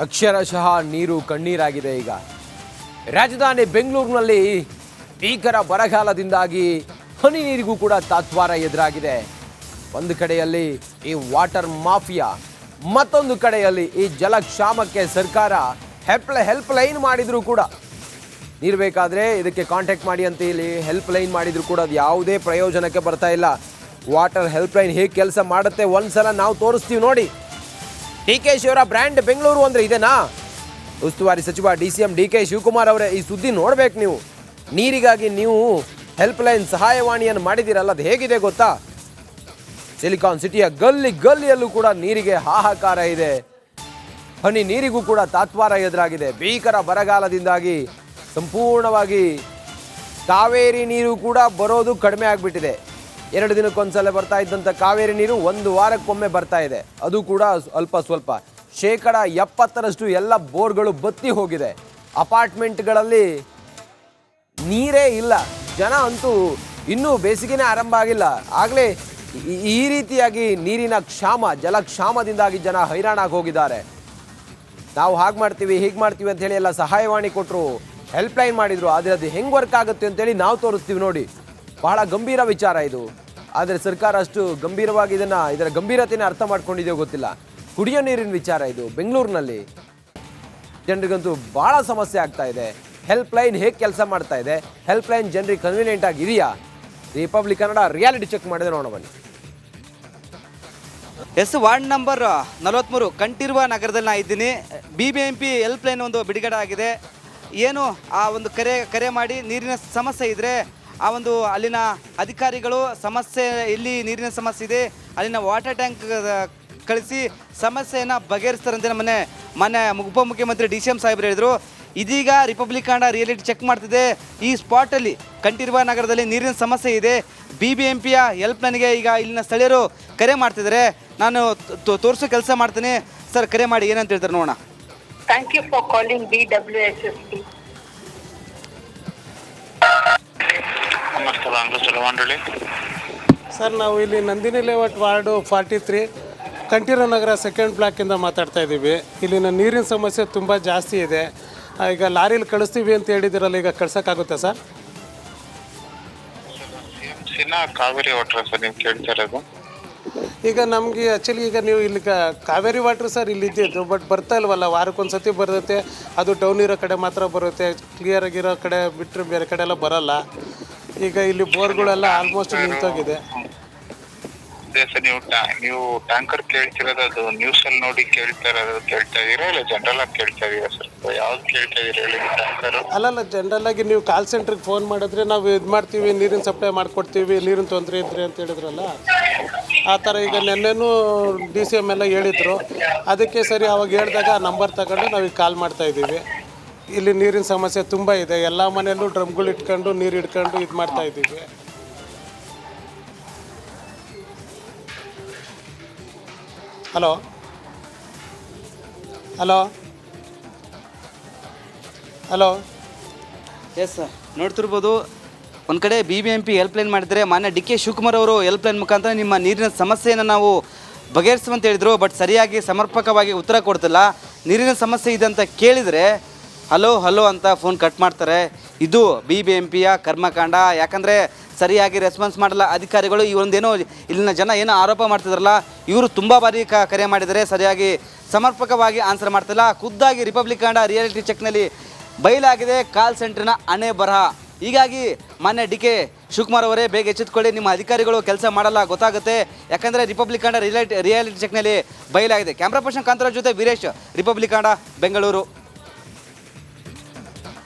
ಅಕ್ಷರಶಃ ನೀರು ಕಣ್ಣೀರಾಗಿದೆ. ಈಗ ರಾಜಧಾನಿ ಬೆಂಗಳೂರಿನಲ್ಲಿ ಭೀಕರ ಬರಗಾಲದಿಂದಾಗಿ ಹನಿ ನೀರಿಗೂ ಕೂಡ ತಾತ್ವಾರ ಎದುರಾಗಿದೆ. ಒಂದು ಕಡೆಯಲ್ಲಿ ಈ ವಾಟರ್ ಮಾಫಿಯಾ, ಮತ್ತೊಂದು ಕಡೆಯಲ್ಲಿ ಈ ಜಲಕ್ಷಾಮಕ್ಕೆ ಸರ್ಕಾರ ಹೆಲ್ಪ್ ಲೈನ್ ಮಾಡಿದ್ರು ಕೂಡ ನೀರು ಬೇಕಾದರೆ ಇದಕ್ಕೆ ಕಾಂಟ್ಯಾಕ್ಟ್ ಮಾಡಿ ಅಂತ ಇಲ್ಲಿ ಹೆಲ್ಪ್ ಲೈನ್ ಮಾಡಿದ್ರು ಕೂಡ ಅದು ಯಾವುದೇ ಪ್ರಯೋಜನಕ್ಕೆ ಬರ್ತಾ ಇಲ್ಲ. ವಾಟರ್ ಹೆಲ್ಪ್ ಲೈನ್ ಹೇಗೆ ಕೆಲಸ ಮಾಡುತ್ತೆ ಒಂದ್ಸಲ ನಾವು ತೋರಿಸ್ತೀವಿ ನೋಡಿ. ಡಿ.ಕೆ. ಶಿವರ ಬ್ರ್ಯಾಂಡ್ ಬೆಂಗಳೂರು ಅಂದರೆ ಇದೇನಾ? ಉಸ್ತುವಾರಿ ಸಚಿವ DCM ಡಿ.ಕೆ. ಶಿವಕುಮಾರ್ ಅವರೇ, ಈ ಸುದ್ದಿ ನೋಡ್ಬೇಕು ನೀವು. ನೀರಿಗಾಗಿ ನೀವು ಹೆಲ್ಪ್ ಲೈನ್ ಸಹಾಯವಾಣಿಯನ್ನು ಮಾಡಿದ್ದೀರಲ್ಲ, ಅದು ಹೇಗಿದೆ ಗೊತ್ತಾ? ಸಿಲಿಕಾನ್ ಸಿಟಿಯ ಗಲ್ಲಿಯಲ್ಲೂ ಕೂಡ ನೀರಿಗೆ ಹಾಹಾಕಾರ ಇದೆ. ಹನಿ ನೀರಿಗೂ ಕೂಡ ತಾತ್ವಾರ ಎದುರಾಗಿದೆ. ಭೀಕರ ಬರಗಾಲದಿಂದಾಗಿ ಸಂಪೂರ್ಣವಾಗಿ ಕಾವೇರಿ ನೀರು ಕೂಡ ಬರೋದು ಕಡಿಮೆ ಆಗಿಬಿಟ್ಟಿದೆ. 2 ದಿನಕ್ಕೊಂದ್ಸಲ ಬರ್ತಾ ಇದ್ದಂಥ ಕಾವೇರಿ ನೀರು 1 ವಾರಕ್ಕೊಮ್ಮೆ ಬರ್ತಾ ಇದೆ. ಅದು ಕೂಡ ಅಲ್ಪ ಸ್ವಲ್ಪ. 70% ಎಲ್ಲ ಬೋರ್ಗಳು ಬತ್ತಿ ಹೋಗಿದೆ. ಅಪಾರ್ಟ್ಮೆಂಟ್ಗಳಲ್ಲಿ ನೀರೇ ಇಲ್ಲ. ಜನ ಅಂತೂ ಇನ್ನೂ ಬೇಸಿಗೆನೇ ಆರಂಭ ಆಗಿಲ್ಲ, ಆಗಲೇ ಈ ರೀತಿಯಾಗಿ ನೀರಿನ ಜಲಕ್ಷಾಮದಿಂದಾಗಿ ಜನ ಹೈರಾಣಾಗಿ ಹೋಗಿದ್ದಾರೆ. ನಾವು ಹಾಗೆ ಮಾಡ್ತೀವಿ ಹೀಗೆ ಮಾಡ್ತೀವಿ ಅಂತ ಹೇಳಿ ಎಲ್ಲ ಸಹಾಯವಾಣಿ ಕೊಟ್ಟರು, ಹೆಲ್ಪ್ ಲೈನ್ ಮಾಡಿದರು. ಆದರೆ ಅದು ಹೆಂಗೆ ವರ್ಕ್ ಆಗುತ್ತೆ ಅಂತೇಳಿ ನಾವು ತೋರಿಸ್ತೀವಿ ನೋಡಿ. ಬಹಳ ಗಂಭೀರ ವಿಚಾರ ಇದು. ಆದರೆ ಸರ್ಕಾರ ಅಷ್ಟು ಗಂಭೀರವಾಗಿ ಇದರ ಗಂಭೀರತೆಯನ್ನು ಅರ್ಥ ಮಾಡ್ಕೊಂಡಿದೆಯೋ ಗೊತ್ತಿಲ್ಲ. ಕುಡಿಯೋ ನೀರಿನ ವಿಚಾರ ಇದು. ಬೆಂಗಳೂರಿನಲ್ಲಿ ಜನರಿಗಂತೂ ಭಾಳ ಸಮಸ್ಯೆ ಆಗ್ತಾ ಇದೆ. ಹೆಲ್ಪ್ ಲೈನ್ ಹೇಗೆ ಕೆಲಸ ಮಾಡ್ತಾ ಇದೆ? ಹೆಲ್ಪ್ ಲೈನ್ ಜನರಿಗೆ ಕನ್ವೀನಿಯೆಂಟ್ ಆಗಿದೆಯಾ? ರಿಪಬ್ಲಿಕ್ ಕನ್ನಡ ರಿಯಾಲಿಟಿ ಚೆಕ್ ಮಾಡಿದ್ರೆ ನೋಡೋಣ ಬನ್ನಿ. ವಾರ್ಡ್ ನಂಬರ್ 43 ಕಂಠೀರವ ನಗರದಲ್ಲಿ ನಾ ಇದ್ದೀನಿ. BBMP ಹೆಲ್ಪ್ ಲೈನ್ ಒಂದು ಬಿಡುಗಡೆ ಆಗಿದೆ. ಏನು ಆ ಒಂದು ಕರೆ ಮಾಡಿ ನೀರಿನ ಸಮಸ್ಯೆ ಇದ್ದರೆ ಆ ಒಂದು ಅಲ್ಲಿನ ಅಧಿಕಾರಿಗಳು ಸಮಸ್ಯೆ, ಇಲ್ಲಿ ನೀರಿನ ಸಮಸ್ಯೆ ಇದೆ, ಅಲ್ಲಿನ ವಾಟರ್ ಟ್ಯಾಂಕ್ ಕಳಿಸಿ ಸಮಸ್ಯೆಯನ್ನು ಬಗೆಹರಿಸ್ತಾರಂತೆ ಮೊನ್ನೆ ಉಪಮುಖ್ಯಮಂತ್ರಿ DCM ಸಾಹೇಬರು ಹೇಳಿದರು. ಇದೀಗ ರಿಪಬ್ಲಿಕ್ ಕನ್ನಡ ರಿಯಾಲಿಟಿ ಚೆಕ್ ಮಾಡ್ತಿದೆ. ಈ ಸ್ಪಾಟಲ್ಲಿ ಕಂಠೀರವ ನಗರದಲ್ಲಿ ನೀರಿನ ಸಮಸ್ಯೆ ಇದೆ. BBMPಯ ಹೆಲ್ಪ್ ಲೈನ್ಗೆ ಈಗ ಇಲ್ಲಿನ ಸ್ಥಳೀಯರು ಕರೆ ಮಾಡ್ತಿದ್ದಾರೆ. ನಾನು ತೋರಿಸೋ ಕೆಲಸ ಮಾಡ್ತೀನಿ. ಸರ್, ಕರೆ ಮಾಡಿ ಏನಂತ ಹೇಳ್ತಾರೆ ನೋಡೋಣ. Thank you for calling BWSSP. Sir, ನಾವು ಇಲ್ಲಿ ನಂದಿನಿ ಲೇಔಟ್ ವಾರ್ಡು 43 ಕಂಠೀರವ ನಗರ 2nd ಬ್ಲಾಕಿಂದ ಮಾತಾಡ್ತಾ ಇದ್ದೀವಿ. ಇಲ್ಲಿನ ನೀರಿನ ಸಮಸ್ಯೆ ತುಂಬ ಜಾಸ್ತಿ ಇದೆ. ಈಗ ಲಾರಿಲಿ ಕಳಿಸ್ತೀವಿ ಅಂತ ಹೇಳಿದಿರಲ್ಲ, ಈಗ ಕಳ್ಸೋಕ್ಕಾಗುತ್ತೆ ಸರ್? ಕಾವೇರಿ ವಾಟರ್ ಸರ್ ನೀವು ಕೇಳ್ತಾ ಇರೋದು? ಈಗ ನಮಗೆ ಆ್ಯಕ್ಚುಲಿ ಈಗ ನೀವು ಇಲ್ಲಿ ಕಾವೇರಿ ವಾಟ್ರ್ ಸರ್ ಇಲ್ಲಿ ಇದ್ದಿದ್ದು, ಬಟ್ ಬರ್ತಾ ಇಲ್ವಲ್ಲ. ವಾರಕ್ಕೊಂದ್ಸತಿ ಬರುತ್ತೆ, ಅದು ಡೌನ್ ಇರೋ ಕಡೆ ಮಾತ್ರ ಬರುತ್ತೆ. ಕ್ಲಿಯರ್ ಆಗಿರೋ ಕಡೆ ಬಿಟ್ಟರೆ ಬೇರೆ ಕಡೆ ಎಲ್ಲ ಬರೋಲ್ಲ. ಈಗ ಇಲ್ಲಿ ಬೋರ್ಗಳೆಲ್ಲ ಆಲ್ಮೋಸ್ಟ್ ನಿಂತೋಗಿದೆ. ಅದೇ ಸರ್, ನೀವು ಟ್ಯಾಂಕರ್ ಕೇಳ್ತಿರೋದು ಅದು ನ್ಯೂಸಲ್ಲಿ ನೋಡಿ ಕೇಳ್ತಾ ಇದೀರಾ ಇಲ್ಲ ಜನರಲ್ ಆಗಿ ಕೇಳ್ತಾ ಇದೀರಾ ಸರ್? ಯಾವ್ದು ಕೇಳ್ತಾ ಇದೀರಾ ಹೇಳಿ? ಟ್ಯಾಂಕರ್ ಅಲ್ಲಲ್ಲ, ಜನರಲ್ ಆಗಿ ನೀವು ಕಾಲ್ ಸೆಂಟ್ರಿಗೆ ಫೋನ್ ಮಾಡಿದ್ರೆ ನಾವು ಇದು ಮಾಡ್ತೀವಿ, ನೀರಿನ ಸಪ್ಲೈ ಮಾಡಿಕೊಡ್ತೀವಿ, ನೀರಿನ ತೊಂದರೆ ಇದ್ರಿ ಅಂತ ಹೇಳಿದ್ರಲ್ಲ, ಆ ಥರ. ಈಗ ನೆನ್ನೆನೂ DCM ಎಲ್ಲ ಹೇಳಿದರು. ಅದಕ್ಕೆ ಸರಿ ಅವಾಗ ಹೇಳಿದಾಗ ಆ ನಂಬರ್ ತಗೊಂಡು ನಾವೀಗ ಕಾಲ್ ಮಾಡ್ತಾಯಿದ್ದೀವಿ. ಇಲ್ಲಿ ನೀರಿನ ಸಮಸ್ಯೆ ತುಂಬ ಇದೆ. ಎಲ್ಲ ಮನೆಯಲ್ಲೂ ಡ್ರಮ್ಗಳು ಇಟ್ಕೊಂಡು ನೀರು ಇಟ್ಕೊಂಡು ಇದು ಮಾಡ್ತಾಯಿದ್ದೀವಿ. Hello hello hello yes sir, ನೋಡ್ತಿರ್ಬೋದು. ಒಂದು ಕಡೆ BBMP ಹೆಲ್ಪ್ ಲೈನ್ ಮಾಡಿದರೆ ಮಾನ್ಯ DK ಶಿವಕುಮಾರ್ ಅವರು ಹೆಲ್ಪ್ ಲೈನ್ ಮುಖಾಂತರ ನಿಮ್ಮ ನೀರಿನ ಸಮಸ್ಯೆಯನ್ನು ನಾವು ಬಗೆಹರಿಸುವಂತ ಹೇಳಿದರು. ಬಟ್ ಸರಿಯಾಗಿ ಸಮರ್ಪಕವಾಗಿ ಉತ್ತರ ಕೊಡ್ತಿಲ್ಲ. ನೀರಿನ ಸಮಸ್ಯೆ ಇದೆ ಅಂತ ಕೇಳಿದರೆ ಹಲೋ ಅಂತ ಫೋನ್ ಕಟ್ ಮಾಡ್ತಾರೆ. ಇದು BBMPಯ ಕರ್ಮಕಾಂಡ. ಯಾಕಂದರೆ ಸರಿಯಾಗಿ ರೆಸ್ಪಾನ್ಸ್ ಮಾಡಲ್ಲ ಅಧಿಕಾರಿಗಳು. ಈ ಒಂದೇನೋ ಇಲ್ಲಿನ ಜನ ಏನೋ ಆರೋಪ ಮಾಡ್ತಿದ್ರಲ್ಲ, ಇವರು ತುಂಬ ಬಾರಿ ಕರೆ ಮಾಡಿದರೆ ಸರಿಯಾಗಿ ಸಮರ್ಪಕವಾಗಿ ಆನ್ಸರ್ ಮಾಡ್ತಿಲ್ಲ. ಖುದ್ದಾಗಿ ರಿಪಬ್ಲಿಕ್ ಕನ್ನಡ ರಿಯಾಲಿಟಿ ಚೆಕ್ನಲ್ಲಿ ಬಯಲಾಗಿದೆ ಕಾಲ್ ಸೆಂಟ್ರಿನ ಹಣೆ ಬರಹ. ಹೀಗಾಗಿ ಮಾನ್ಯ DK ಶಿವಕುಮಾರ್ ಅವರೇ, ಬೇಗ ಎಚ್ಚೆತ್ಕೊಳ್ಳಿ. ನಿಮ್ಮ ಅಧಿಕಾರಿಗಳು ಕೆಲಸ ಮಾಡಲ್ಲ ಗೊತ್ತಾಗುತ್ತೆ. ಯಾಕಂದರೆ ರಿಪಬ್ಲಿಕ್ ಕನ್ನಡ ರಿಯಾಲಿಟಿ ಚೆಕ್ನಲ್ಲಿ ಬಯಲಾಗಿದೆ. ಕ್ಯಾಮ್ರಾ ಪರ್ಸನ್ ಕಾಂತರಾಜ್ ಜೊತೆ ವೀರೇಶ್, ರಿಪಬ್ಲಿಕ್ ಕನ್ನಡ, ಬೆಂಗಳೂರು.